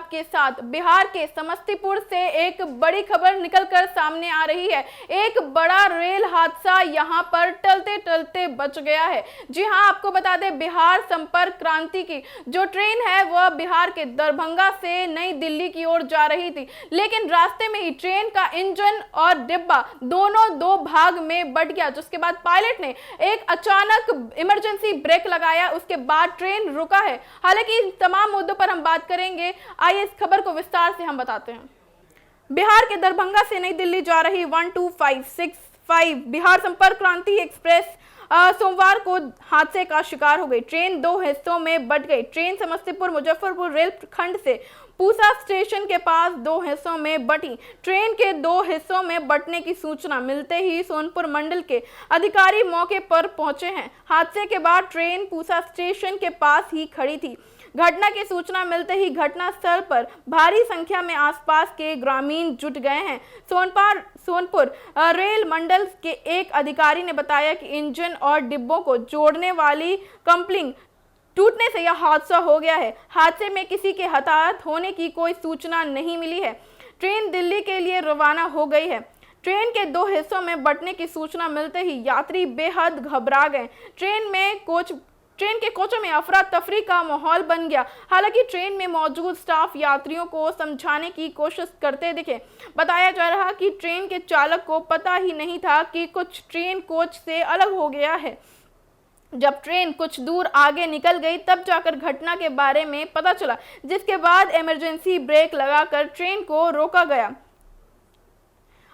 आपके साथ बिहार के समस्तीपुर से एक बड़ी खबर निकलकर सामने आ रही है। एक बड़ा रेल हादसा यहां पर टलते टलते बच गया है। जी हां, आपको बता दें, बिहार संपर्क क्रांति की जो ट्रेन है वह बिहार के दरभंगा से नई दिल्ली की ओर जा रही थी, लेकिन रास्ते में ही ट्रेन का इंजन और डिब्बा दोनों दो भाग में बट गया, जिसके बाद पायलट ने एक अचानक इमरजेंसी ब्रेक लगाया। उसके बाद ट्रेन रुका है। हालांकि इन तमाम मुद्दों पर हम बात करेंगे। आइए इस खबर को विस्तार से हम बताते हैं। बिहार के दरभंगा से नई दिल्ली जा रही 12565 बिहार संपर्क क्रांति एक्सप्रेस सोमवार को हादसे का शिकार हो गई। ट्रेन दो हिस्सों में बट गई। ट्रेन समस्तीपुर मुजफ्फरपुर रेल खंड से पूसा स्टेशन के पास दो हिस्सों में बटी। ट्रेन के दो हिस्सों में बटने की सूचना मिलते ही सोनपुर मंडल के अधिकारी मौके पर पहुंचे हैं। हादसे के बाद ट्रेन पूसा स्टेशन के पास ही खड़ी थी। घटना की सूचना मिलते ही घटनास्थल पर भारी संख्या में आसपास के ग्रामीण जुट गए हैं। सोनपुर रेल मंडल के एक अधिकारी ने बताया कि इंजन और डिब्बों को जोड़ने वाली कम्पलिंग टूटने से यह हादसा हो गया है। हादसे में किसी के हताहत होने की कोई सूचना नहीं मिली है। ट्रेन दिल्ली के लिए रवाना हो गई है। ट्रेन के दो हिस्सों में बंटने की सूचना मिलते ही यात्री बेहद घबरा गए। ट्रेन के कोचों में अफरा तफरी का माहौल बन गया। हालांकि ट्रेन में मौजूद स्टाफ यात्रियों को समझाने की कोशिश करते दिखे। बताया जा रहा कि ट्रेन के चालक को पता ही नहीं था कि कुछ ट्रेन कोच से अलग हो गया है। जब ट्रेन कुछ दूर आगे निकल गई तब जाकर घटना के बारे में पता चला, जिसके बाद इमरजेंसी ब्रेक लगाकर ट्रेन को रोका गया।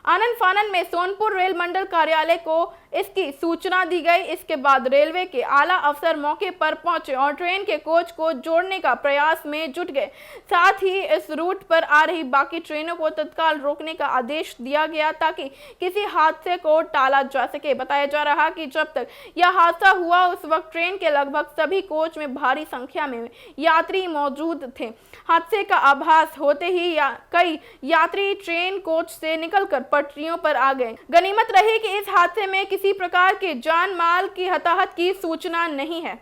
आनन फानन में सोनपुर रेल मंडल कार्यालय को इसकी सूचना दी गई। इसके बाद रेलवे के आला अफसर मौके पर पहुंचे और ट्रेन के कोच को जोड़ने का प्रयास में जुट गए। साथ ही इस रूट पर आ रही बाकी ट्रेनों को तत्काल रोकने का आदेश दिया गया ताकि किसी हादसे को टाला जा सके। बताया जा रहा कि जब तक यह हादसा हुआ उस वक्त ट्रेन के लगभग सभी कोच में भारी संख्या में यात्री मौजूद थे। हादसे का आभास होते ही कई यात्री ट्रेन कोच से निकलकर पटरियों पर आ गए। गनीमत रही कि इस हादसे में किसी प्रकार के जान माल की हताहत की सूचना नहीं है।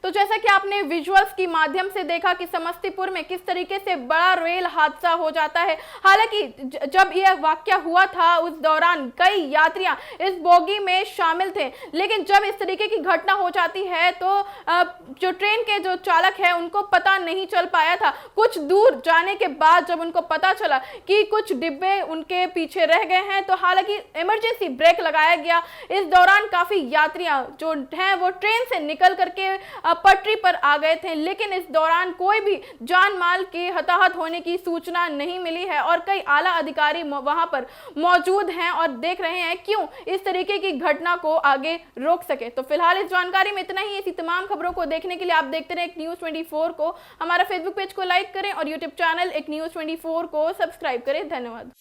तो जैसा कि आपने विजुअल्स की माध्यम से देखा कि समस्तीपुर में किस तरीके से बड़ा रेल हादसा हो जाता है। हालांकि जब यह वाकया हुआ था उस दौरान कई यात्रियां इस बोगी में शामिल थे, लेकिन जब इस तरीके की घटना हो जाती है तो जो ट्रेन के जो चालक है उनको पता नहीं चल पाया था। कुछ दूर जाने के बाद जब उनको पता चला कि कुछ डिब्बे उनके पीछे रह गए हैं तो हालांकि इमरजेंसी ब्रेक लगाया गया। इस दौरान काफी यात्रियां जो हैं वो ट्रेन से निकल करके पटरी पर आ गए थे, लेकिन इस दौरान कोई भी जान माल के हताहत होने की सूचना नहीं मिली है और कई आला अधिकारी वहां पर मौजूद हैं और देख रहे हैं क्यों इस तरीके की घटना को आगे रोक सके। तो फिलहाल इस जानकारी में इतना ही। ऐसी तमाम खबरों को देखने के लिए आप देखते रहे एक न्यूज़ 24 को। हमारा फेसबुक पेज को लाइक करें और यूट्यूब चैनल एक न्यूज़ 24 को सब्सक्राइब करें। धन्यवाद।